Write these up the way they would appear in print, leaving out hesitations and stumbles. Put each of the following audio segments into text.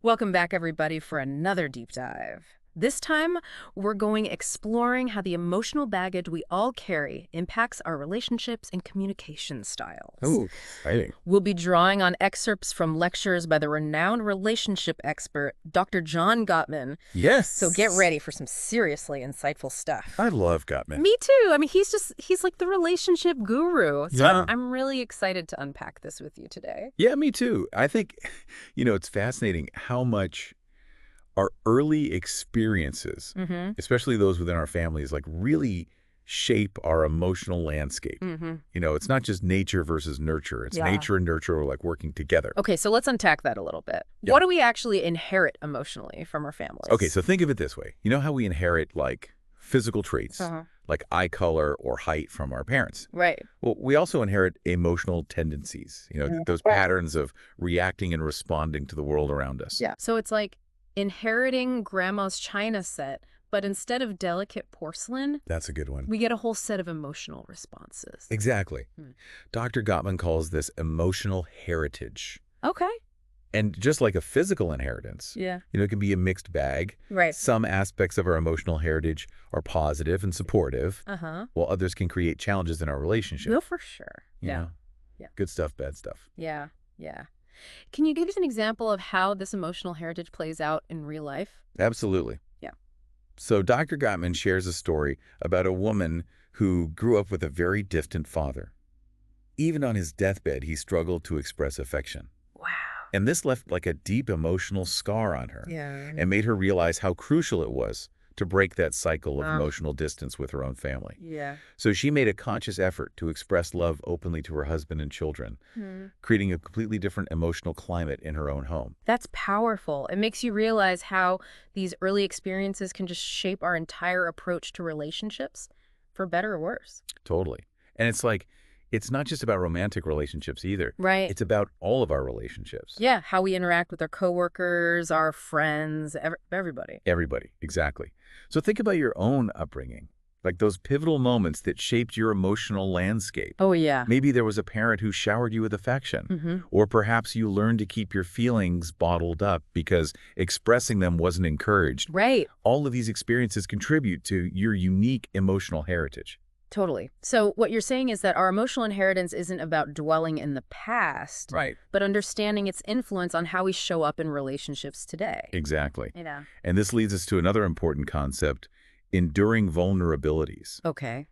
Welcome back, everybody, for another deep dive. This time, we're going exploring how the emotional baggage we all carry impacts our relationships and communication styles. Oh, exciting. We'll be drawing on excerpts from lectures by the renowned relationship expert, Dr. John Gottman. So get Yes. ready for some seriously insightful stuff. I love Gottman. Me too. I mean, he's like the relationship guru. So Yeah. I'm really excited to unpack this with you today. Yeah, me too. I think, it's fascinating how much our early experiences, Mm-hmm. especially those within our families, like really shape our emotional landscape. Mm-hmm. It's not just nature versus nurture. It's Yeah. nature and nurture are like working together. Okay, so let's unpack that a little bit. Yeah. What do we actually inherit emotionally from our families? Okay, so think of it this way. You know how we inherit like physical traits, Uh-huh. like eye color or height from our parents? Right. Well, we also inherit emotional tendencies, those patterns of reacting and responding to the world around us. Yeah. So it's like inheriting grandma's china set, but instead of delicate porcelain, That's a good one. we get a whole set of emotional responses. Exactly. Hmm. Dr. Gottman calls this emotional heritage. Okay. And just like a physical inheritance, Yeah. it can be a mixed bag. Right. Some aspects of our emotional heritage are positive and supportive, Uh-huh. while others can create challenges in our relationship. No, for sure. You Yeah. know? Yeah. Good stuff, bad stuff. Yeah. Yeah. Can you give us an example of how this emotional heritage plays out in real life? Absolutely. Yeah. So Dr. Gottman shares a story about a woman who grew up with a very distant father. Even on his deathbed, he struggled to express affection. Wow. And this left like a deep emotional scar on her Yeah. and made her realize how crucial it was to break that cycle of Ugh. emotional distance with her own family. Yeah. So she made a conscious effort to express love openly to her husband and children, creating a completely different emotional climate in her own home. That's powerful. It makes you realize how these early experiences can just shape our entire approach to relationships, for better or worse. Totally. And it's not just about romantic relationships either. Right. It's about all of our relationships. Yeah, how we interact with our coworkers, our friends, everybody. Everybody, exactly. So think about your own upbringing, like those pivotal moments that shaped your emotional landscape. Oh, yeah. Maybe there was a parent who showered you with affection, Mm-hmm. or perhaps you learned to keep your feelings bottled up because expressing them wasn't encouraged. Right. All of these experiences contribute to your unique emotional heritage. Totally. So what you're saying is that our emotional inheritance isn't about dwelling in the past, Right. but understanding its influence on how we show up in relationships today. Exactly. Yeah. And this leads us to another important concept, enduring vulnerabilities. Okay.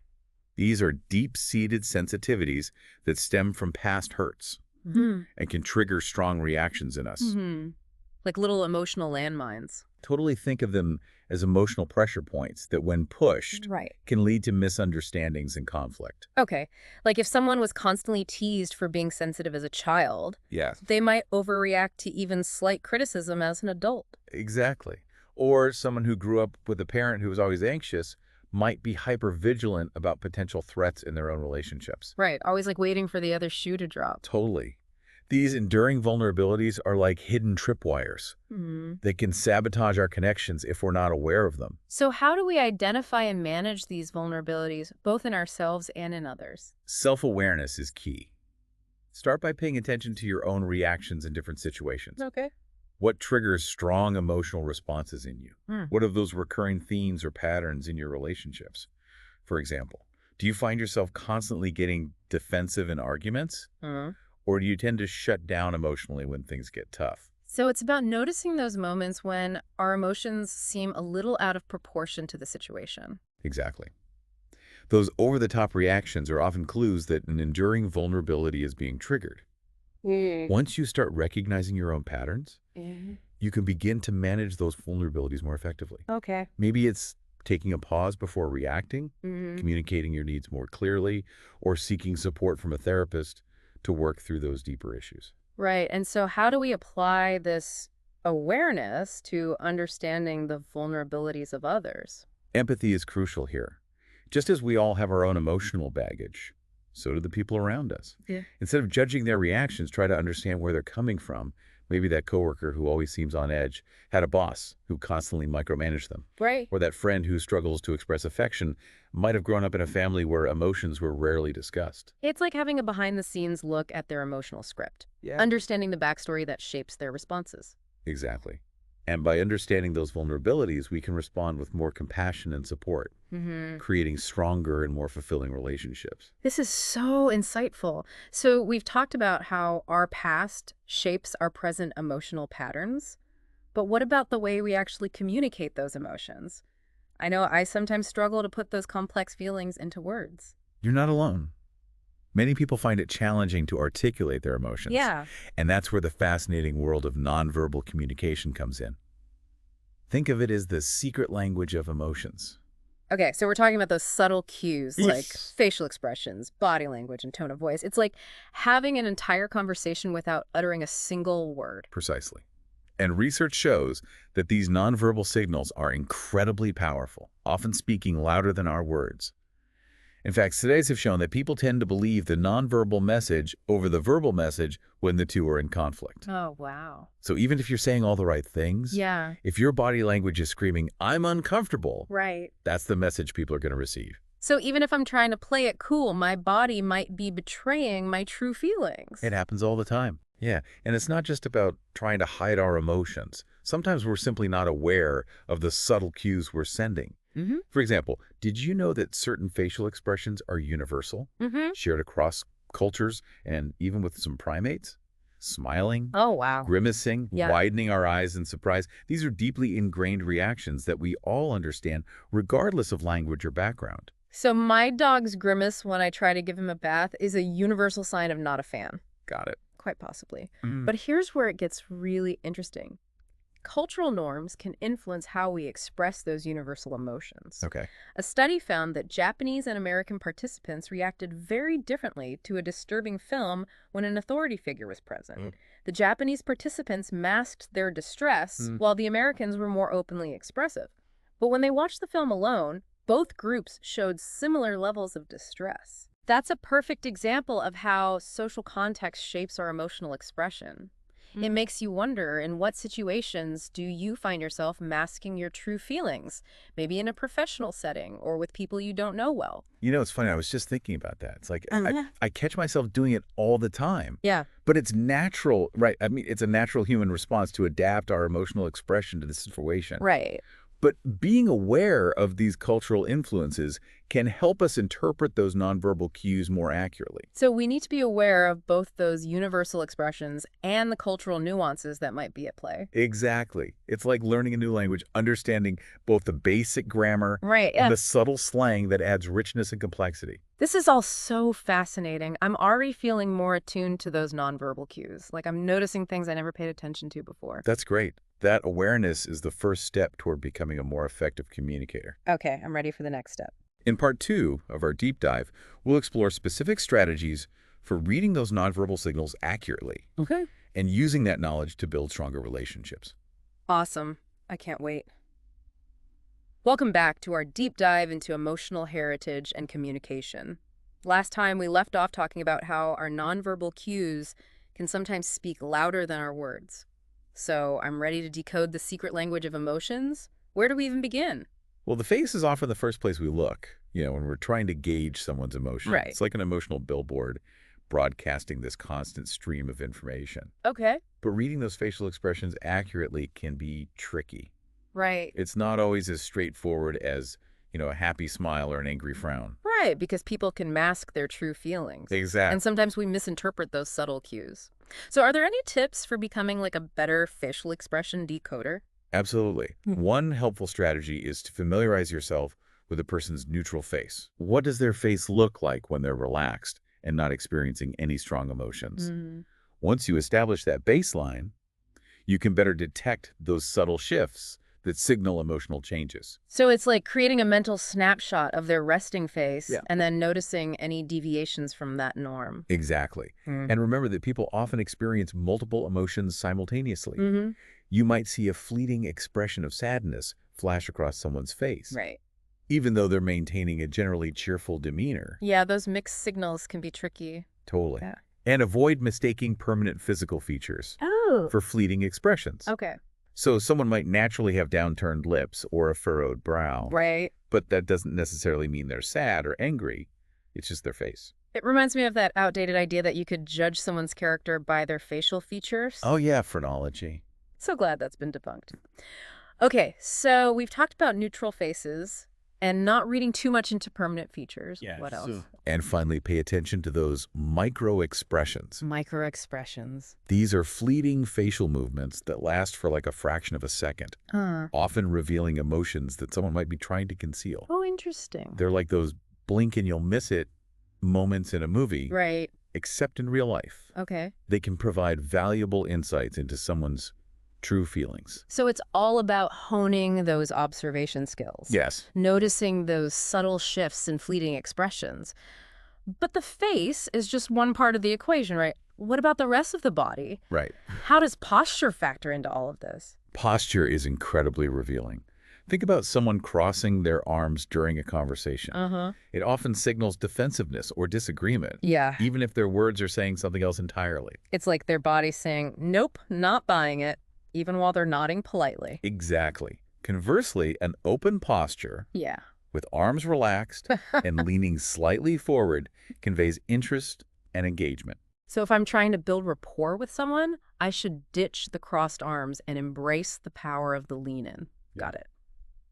These are deep-seated sensitivities that stem from past hurts Mm-hmm. and can trigger strong reactions in us. Mm-hmm. Like little emotional landmines. Totally think of them as emotional pressure points that, when pushed, Right. can lead to misunderstandings and conflict. Okay. Like if someone was constantly teased for being sensitive as a child, Yes, they might overreact to even slight criticism as an adult. exactly. Or someone who grew up with a parent who was always anxious might be hypervigilant about potential threats in their own relationships. Right. Always like waiting for the other shoe to drop. Totally. These enduring vulnerabilities are like hidden tripwires Mm-hmm. that can sabotage our connections if we're not aware of them. So how do we identify and manage these vulnerabilities, both in ourselves and in others? Self-awareness is key. Start by paying attention to your own reactions in different situations. Okay. What triggers strong emotional responses in you? Hmm. What are those recurring themes or patterns in your relationships? For example, do you find yourself constantly getting defensive in arguments? Uh-huh. Or do you tend to shut down emotionally when things get tough? So it's about noticing those moments when our emotions seem a little out of proportion to the situation. Exactly. Those over-the-top reactions are often clues that an enduring vulnerability is being triggered. Once you start recognizing your own patterns, you can begin to manage those vulnerabilities more effectively. Okay. Maybe it's taking a pause before reacting, Mm-hmm. communicating your needs more clearly, or seeking support from a therapist to work through those deeper issues. Right. And so how do we apply this awareness to understanding the vulnerabilities of others? Empathy is crucial here. Just as we all have our own emotional baggage, so do the people around us. Yeah. Instead of judging their reactions, try to understand where they're coming from. Maybe that coworker who always seems on edge had a boss who constantly micromanaged them. Right. Or that friend who struggles to express affection might have grown up in a family where emotions were rarely discussed. It's like having a behind-the-scenes look at their emotional script, Yeah. understanding the backstory that shapes their responses. Exactly. And by understanding those vulnerabilities, we can respond with more compassion and support, Mm-hmm. creating stronger and more fulfilling relationships. This is so insightful. So we've talked about how our past shapes our present emotional patterns, but what about the way we actually communicate those emotions? I know I sometimes struggle to put those complex feelings into words. You're not alone. Many people find it challenging to articulate their emotions, Yeah. and that's where the fascinating world of nonverbal communication comes in. Think of it as the secret language of emotions. Okay, so we're talking about those subtle cues like Yes. facial expressions, body language, and tone of voice. It's like having an entire conversation without uttering a single word. Precisely. And research shows that these nonverbal signals are incredibly powerful, often speaking louder than our words. In fact, studies have shown that people tend to believe the nonverbal message over the verbal message when the two are in conflict. Oh, wow. So even if you're saying all the right things, Yeah. if your body language is screaming, "I'm uncomfortable," Right. that's the message people are going to receive. So even if I'm trying to play it cool, my body might be betraying my true feelings. It happens all the time. Yeah, and it's not just about trying to hide our emotions. Sometimes we're simply not aware of the subtle cues we're sending. Mm-hmm. For example, did you know that certain facial expressions are universal, Mm-hmm. shared across cultures and even with some primates? Smiling, Oh, wow. grimacing, Yeah. widening our eyes in surprise. These are deeply ingrained reactions that we all understand regardless of language or background. So my dog's grimace when I try to give him a bath is a universal sign of not a fan. Got it. Quite possibly. Mm. But here's where it gets really interesting. Cultural norms can influence how we express those universal emotions. Okay. A study found that Japanese and American participants reacted very differently to a disturbing film when an authority figure was present. Mm. The Japanese participants masked their distress, while the Americans were more openly expressive. But when they watched the film alone, both groups showed similar levels of distress. That's a perfect example of how social context shapes our emotional expression. It makes you wonder, in what situations do you find yourself masking your true feelings? Maybe in a professional setting or with people you don't know well. You know, it's funny. I was just thinking about that. It's like Uh-huh. I catch myself doing it all the time. Yeah. But it's natural, right? I mean, it's a natural human response to adapt our emotional expression to the situation. Right. But being aware of these cultural influences can help us interpret those nonverbal cues more accurately. So we need to be aware of both those universal expressions and the cultural nuances that might be at play. Exactly. It's like learning a new language, understanding both the basic grammar Right. and Yeah. the subtle slang that adds richness and complexity. This is all so fascinating. I'm already feeling more attuned to those nonverbal cues. Like I'm noticing things I never paid attention to before. That's great. That awareness is the first step toward becoming a more effective communicator. Okay, I'm ready for the next step. In part 2 of our deep dive, we'll explore specific strategies for reading those nonverbal signals accurately Okay. and using that knowledge to build stronger relationships. Awesome. I can't wait. Welcome back to our deep dive into emotional heritage and communication. Last time we left off talking about how our nonverbal cues can sometimes speak louder than our words. So I'm ready to decode the secret language of emotions. Where do we even begin? Well, the face is often the first place we look, when we're trying to gauge someone's emotion. Right. It's like an emotional billboard broadcasting this constant stream of information. Okay. But reading those facial expressions accurately can be tricky. Right. It's not always as straightforward as, a happy smile or an angry frown. Right, because people can mask their true feelings. Exactly. And sometimes we misinterpret those subtle cues. So are there any tips for becoming like a better facial expression decoder? Absolutely. One helpful strategy is to familiarize yourself with a person's neutral face. What does their face look like when they're relaxed and not experiencing any strong emotions? Once you establish that baseline, you can better detect those subtle shifts that signal emotional changes. So it's like creating a mental snapshot of their resting face Yeah. and then noticing any deviations from that norm. Exactly. And remember that people often experience multiple emotions simultaneously. Mm-hmm. You might see a fleeting expression of sadness flash across someone's face, Right. even though they're maintaining a generally cheerful demeanor. Yeah, those mixed signals can be tricky. Totally. Yeah. And avoid mistaking permanent physical features Oh. for fleeting expressions. Okay. So someone might naturally have downturned lips or a furrowed brow, Right. but that doesn't necessarily mean they're sad or angry. It's just their face. It reminds me of that outdated idea that you could judge someone's character by their facial features. Oh yeah, phrenology. So glad that's been debunked. Okay, so we've talked about neutral faces and not reading too much into permanent features. Yeah. What else? And finally, pay attention to those micro-expressions. Micro-expressions. These are fleeting facial movements that last for like a fraction of a second, often revealing emotions that someone might be trying to conceal. Oh, interesting. They're like those blink and you'll miss it moments in a movie, Right. except in real life. Okay. They can provide valuable insights into someone's true feelings. So it's all about honing those observation skills. Yes. Noticing those subtle shifts and fleeting expressions. But the face is just one part of the equation, right? What about the rest of the body? Right. How does posture factor into all of this? Posture is incredibly revealing. Think about someone crossing their arms during a conversation. It often signals defensiveness or disagreement, Yeah. even if their words are saying something else entirely. It's like their body's saying, nope, not buying it, even while they're nodding politely. Exactly. Conversely, an open posture, Yeah. with arms relaxed and leaning slightly forward, conveys interest and engagement. So if I'm trying to build rapport with someone, I should ditch the crossed arms and embrace the power of the lean in. Got it.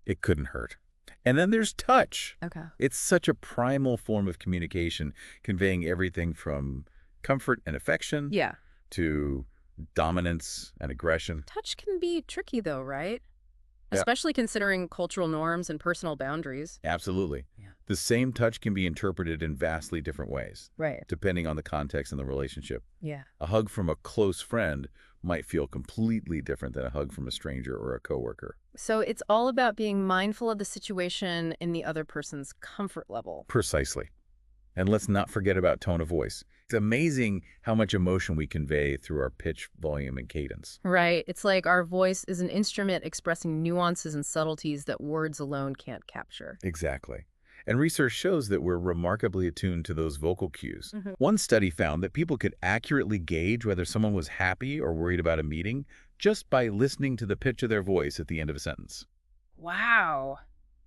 It couldn't hurt. And then there's touch. Okay. It's such a primal form of communication, conveying everything from comfort and affection Yeah. to dominance and aggression. Touch can be tricky though, right? Yeah. Especially considering cultural norms and personal boundaries. Absolutely. Yeah. The same touch can be interpreted in vastly different ways, Right. depending on the context and the relationship. Yeah. A hug from a close friend might feel completely different than a hug from a stranger or a coworker. So it's all about being mindful of the situation and the other person's comfort level. Precisely. And let's not forget about tone of voice. It's amazing how much emotion we convey through our pitch, volume, and cadence. Right. It's like our voice is an instrument expressing nuances and subtleties that words alone can't capture. Exactly. And research shows that we're remarkably attuned to those vocal cues. Mhm. One study found that people could accurately gauge whether someone was happy or worried about a meeting just by listening to the pitch of their voice at the end of a sentence. Wow.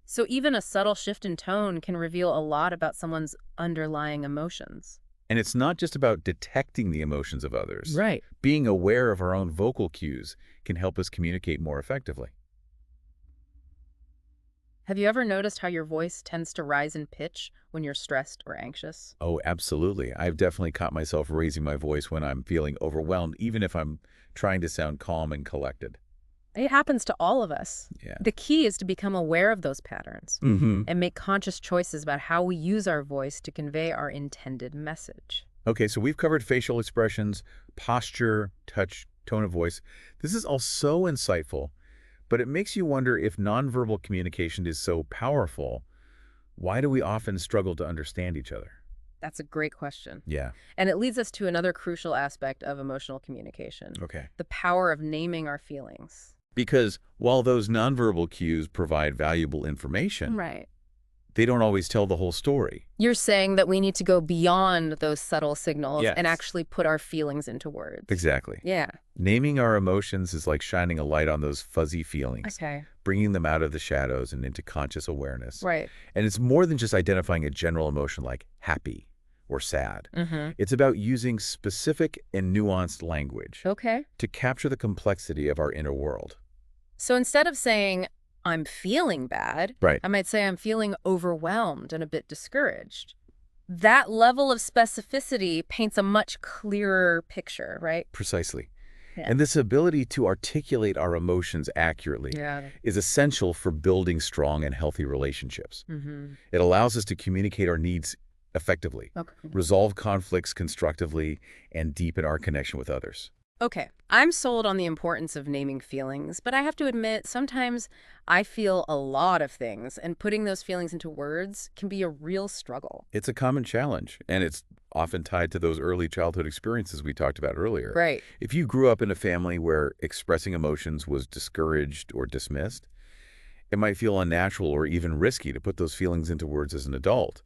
So even a subtle shift in tone can reveal a lot about someone's underlying emotions. And it's not just about detecting the emotions of others. Right. Being aware of our own vocal cues can help us communicate more effectively. Have you ever noticed how your voice tends to rise in pitch when you're stressed or anxious? Oh, absolutely. I've definitely caught myself raising my voice when I'm feeling overwhelmed, even if I'm trying to sound calm and collected. It happens to all of us. Yeah. The key is to become aware of those patterns and make conscious choices about how we use our voice to convey our intended message. Okay, so we've covered facial expressions, posture, touch, tone of voice. This is all so insightful, but it makes you wonder if nonverbal communication is so powerful, why do we often struggle to understand each other? That's a great question. Yeah. And it leads us to another crucial aspect of emotional communication, Okay. the power of naming our feelings. Because while those nonverbal cues provide valuable information, Right. they don't always tell the whole story. You're saying that we need to go beyond those subtle signals Yes. and actually put our feelings into words. Exactly. Yeah. Naming our emotions is like shining a light on those fuzzy feelings, Okay. bringing them out of the shadows and into conscious awareness. Right. And it's more than just identifying a general emotion like happy or sad. It's about using specific and nuanced language Okay. to capture the complexity of our inner world. So instead of saying, I'm feeling bad, Right. I might say I'm feeling overwhelmed and a bit discouraged. That level of specificity paints a much clearer picture, right? Precisely. Yeah. And this ability to articulate our emotions accurately Yeah. is essential for building strong and healthy relationships. Mm-hmm. It allows us to communicate our needs effectively, Okay. resolve conflicts constructively, and deepen our connection with others. Okay, I'm sold on the importance of naming feelings, but I have to admit, sometimes I feel a lot of things, and putting those feelings into words can be a real struggle. It's a common challenge, and it's often tied to those early childhood experiences we talked about earlier. Right. If you grew up in a family where expressing emotions was discouraged or dismissed, it might feel unnatural or even risky to put those feelings into words as an adult.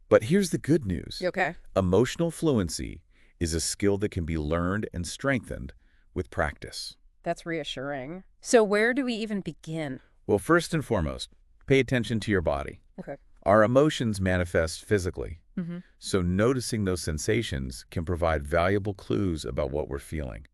But here's the good news. Okay. Emotional fluency is a skill that can be learned and strengthened with practice. That's reassuring. So where do we even begin? Well, first and foremost, pay attention to your body. Okay. Our emotions manifest physically, Mm-hmm. so noticing those sensations can provide valuable clues about what we're feeling.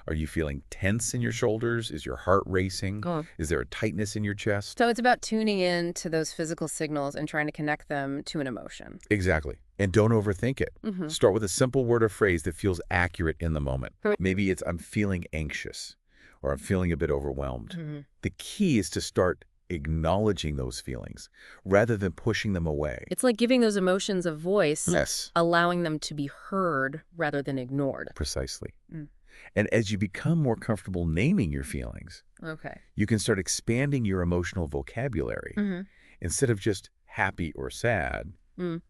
Are you feeling tense in your shoulders? Is your heart racing? Oh. Is there a tightness in your chest? So it's about tuning in to those physical signals and trying to connect them to an emotion. Exactly. And don't overthink it. Mm-hmm. Start with a simple word or phrase that feels accurate in the moment. Right. Maybe it's I'm feeling anxious or I'm feeling a bit overwhelmed. Mm-hmm. The key is to start acknowledging those feelings rather than pushing them away. It's like giving those emotions a voice, Yes, allowing them to be heard rather than ignored. precisely. Mm. And as you become more comfortable naming your feelings, Okay. you can start expanding your emotional vocabulary. Mm-hmm. Instead of just happy or sad, Mm.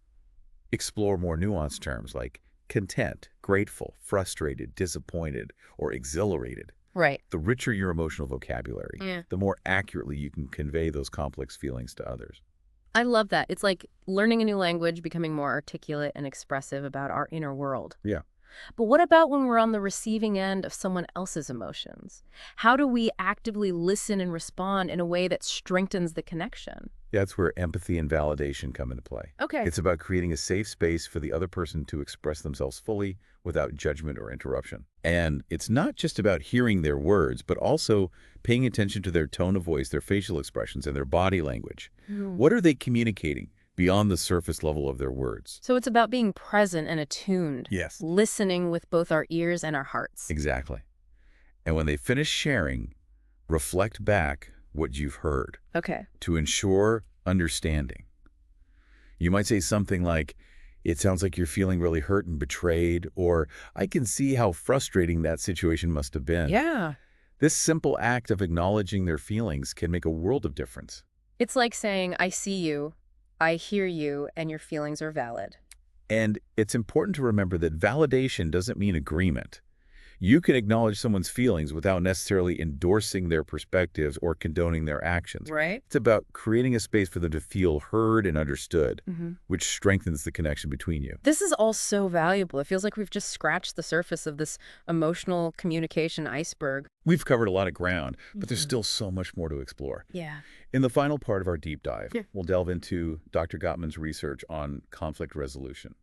explore more nuanced terms like content, grateful, frustrated, disappointed, or exhilarated. Right. The richer your emotional vocabulary, Yeah. the more accurately you can convey those complex feelings to others. I love that. It's like learning a new language, becoming more articulate and expressive about our inner world. Yeah. But what about when we're on the receiving end of someone else's emotions? How do we actively listen and respond in a way that strengthens the connection? That's where empathy and validation come into play. Okay. It's about creating a safe space for the other person to express themselves fully without judgment or interruption. And it's not just about hearing their words, but also paying attention to their tone of voice, their facial expressions, and their body language. What are they communicating beyond the surface level of their words? So it's about being present and attuned. Yes. Listening with both our ears and our hearts. Exactly. And when they finish sharing, reflect back what you've heard Okay. to ensure understanding. You might say something like, it sounds like you're feeling really hurt and betrayed, or I can see how frustrating that situation must have been. Yeah. This simple act of acknowledging their feelings can make a world of difference. It's like saying, I see you, I hear you, and your feelings are valid. And it's important to remember that validation doesn't mean agreement. You can acknowledge someone's feelings without necessarily endorsing their perspectives or condoning their actions. Right? It's about creating a space for them to feel heard and understood, Mm-hmm. which strengthens the connection between you. This is all so valuable. It feels like we've just scratched the surface of this emotional communication iceberg. We've covered a lot of ground, but there's still so much more to explore. Yeah. In the final part of our deep dive, Yeah. we'll delve into Dr. Gottman's research on conflict resolution.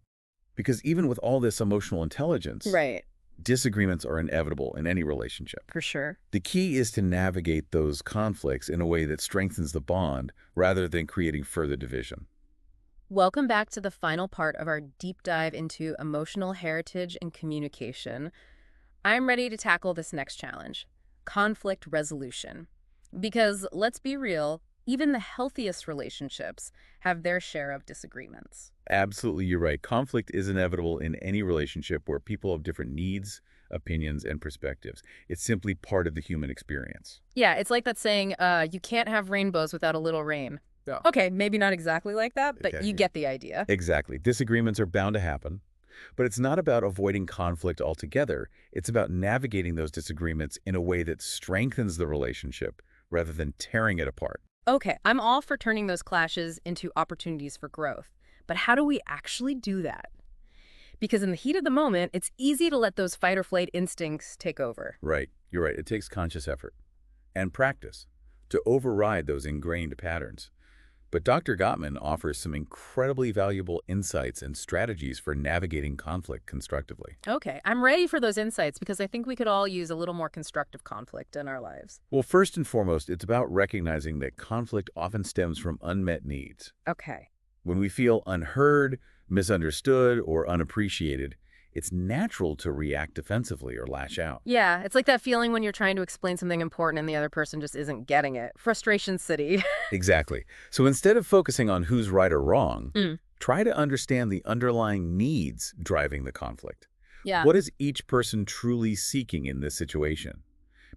Because even with all this emotional intelligence, Right. disagreements are inevitable in any relationship. For sure. The key is to navigate those conflicts in a way that strengthens the bond rather than creating further division. Welcome back to the final part of our deep dive into emotional heritage and communication. I'm ready to tackle this next challenge, conflict resolution. Because let's be real, even the healthiest relationships have their share of disagreements. Absolutely, you're right. Conflict is inevitable in any relationship where people have different needs, opinions, and perspectives. It's simply part of the human experience. Yeah, it's like that saying, you can't have rainbows without a little rain. Yeah. Okay, maybe not exactly like that, but Okay, you yeah. get the idea. Exactly. Disagreements are bound to happen, but it's not about avoiding conflict altogether. It's about navigating those disagreements in a way that strengthens the relationship rather than tearing it apart. Okay, I'm all for turning those clashes into opportunities for growth. But how do we actually do that? Because in the heat of the moment, it's easy to let those fight or flight instincts take over. Right. You're right. It takes conscious effort and practice to override those ingrained patterns. But Dr. Gottman offers some incredibly valuable insights and strategies for navigating conflict constructively. Okay, I'm ready for those insights because I think we could all use a little more constructive conflict in our lives. Well, first and foremost, it's about recognizing that conflict often stems from unmet needs. Okay. When we feel unheard, misunderstood, or unappreciated, it's natural to react defensively or lash out. Yeah, it's like that feeling when you're trying to explain something important and the other person just isn't getting it. Frustration city. Exactly. So instead of focusing on who's right or wrong, Mm. try to understand the underlying needs driving the conflict. Yeah. What is each person truly seeking in this situation?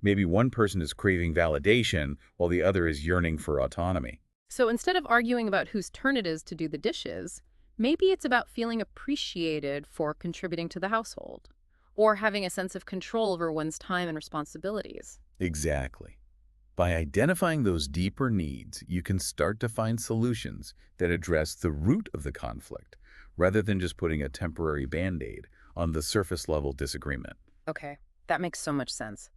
Maybe one person is craving validation while the other is yearning for autonomy. So instead of arguing about whose turn it is to do the dishes, maybe it's about feeling appreciated for contributing to the household, or having a sense of control over one's time and responsibilities. Exactly. By identifying those deeper needs, you can start to find solutions that address the root of the conflict, rather than just putting a temporary Band-Aid on the surface-level disagreement. Okay, that makes so much sense.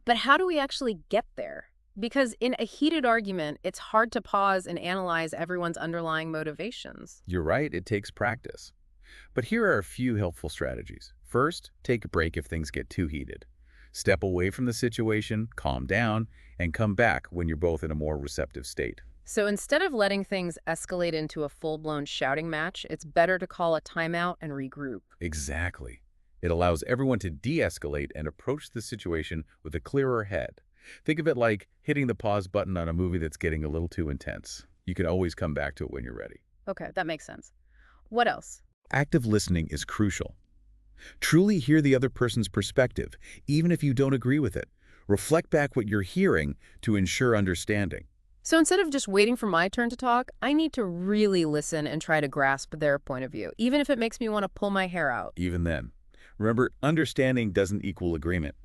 But how do we actually get there? Because in a heated argument, it's hard to pause and analyze everyone's underlying motivations. You're right, it takes practice. But here are a few helpful strategies. First, take a break if things get too heated. Step away from the situation, calm down, and come back when you're both in a more receptive state. So instead of letting things escalate into a full-blown shouting match, it's better to call a timeout and regroup. Exactly. It allows everyone to de-escalate and approach the situation with a clearer head. Think of it like hitting the pause button on a movie that's getting a little too intense. You can always come back to it when you're ready. Okay, that makes sense. What else? Active listening is crucial. Truly hear the other person's perspective, even if you don't agree with it. Reflect back what you're hearing to ensure understanding. So instead of just waiting for my turn to talk, I need to really listen and try to grasp their point of view, even if it makes me want to pull my hair out. Even then, remember, understanding doesn't equal agreement.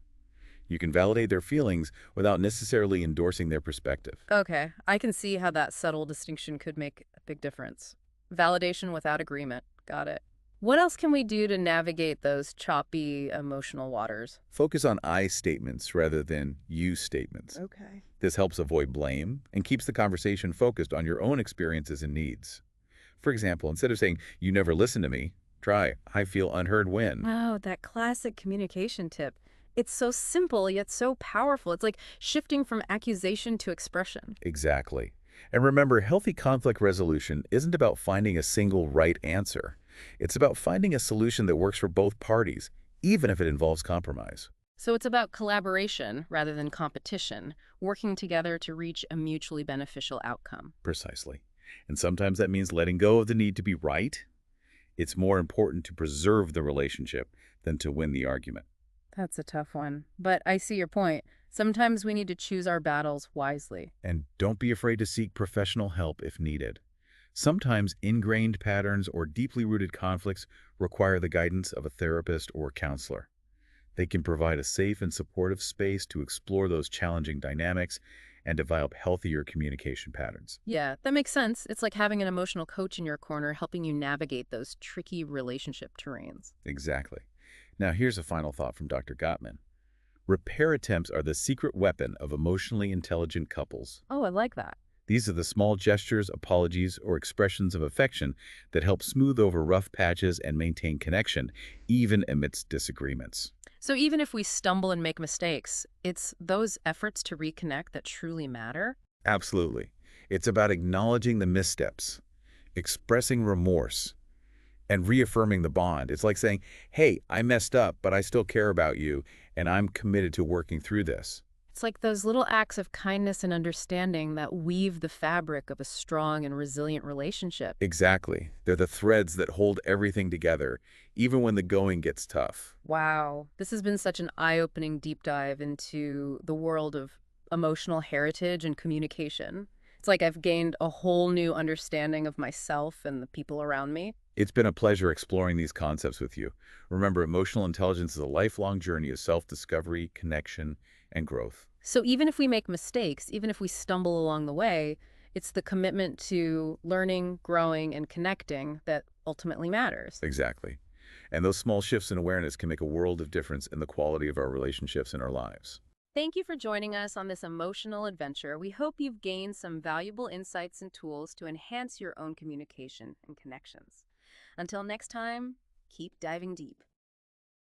You can validate their feelings without necessarily endorsing their perspective. Okay, I can see how that subtle distinction could make a big difference. Validation without agreement. Got it. What else can we do to navigate those choppy emotional waters? Focus on I statements rather than you statements. Okay. This helps avoid blame and keeps the conversation focused on your own experiences and needs. For example, instead of saying, "You never listen to me," try, "I feel unheard when." Oh, that classic communication tip. It's so simple yet so powerful. It's like shifting from accusation to expression. Exactly. And remember, healthy conflict resolution isn't about finding a single right answer. It's about finding a solution that works for both parties, even if it involves compromise. So it's about collaboration rather than competition, working together to reach a mutually beneficial outcome. Precisely. And sometimes that means letting go of the need to be right. It's more important to preserve the relationship than to win the argument. That's a tough one. But I see your point. Sometimes we need to choose our battles wisely. And don't be afraid to seek professional help if needed. Sometimes ingrained patterns or deeply rooted conflicts require the guidance of a therapist or counselor. They can provide a safe and supportive space to explore those challenging dynamics and develop healthier communication patterns. Yeah, that makes sense. It's like having an emotional coach in your corner helping you navigate those tricky relationship terrains. Exactly. Now here's a final thought from Dr. Gottman. Repair attempts are the secret weapon of emotionally intelligent couples. Oh, I like that. These are the small gestures, apologies, or expressions of affection that help smooth over rough patches and maintain connection, even amidst disagreements. So even if we stumble and make mistakes, it's those efforts to reconnect that truly matter? Absolutely. It's about acknowledging the missteps, expressing remorse, and reaffirming the bond. It's like saying, "Hey, I messed up, but I still care about you, and I'm committed to working through this." It's like those little acts of kindness and understanding that weave the fabric of a strong and resilient relationship. Exactly. They're the threads that hold everything together, even when the going gets tough. Wow, this has been such an eye-opening deep dive into the world of emotional heritage and communication. It's like I've gained a whole new understanding of myself and the people around me. It's been a pleasure exploring these concepts with you. Remember, emotional intelligence is a lifelong journey of self-discovery, connection, and growth. So even if we make mistakes, even if we stumble along the way, it's the commitment to learning, growing, and connecting that ultimately matters. Exactly. And those small shifts in awareness can make a world of difference in the quality of our relationships and our lives. Thank you for joining us on this emotional adventure. We hope you've gained some valuable insights and tools to enhance your own communication and connections. Until next time, keep diving deep.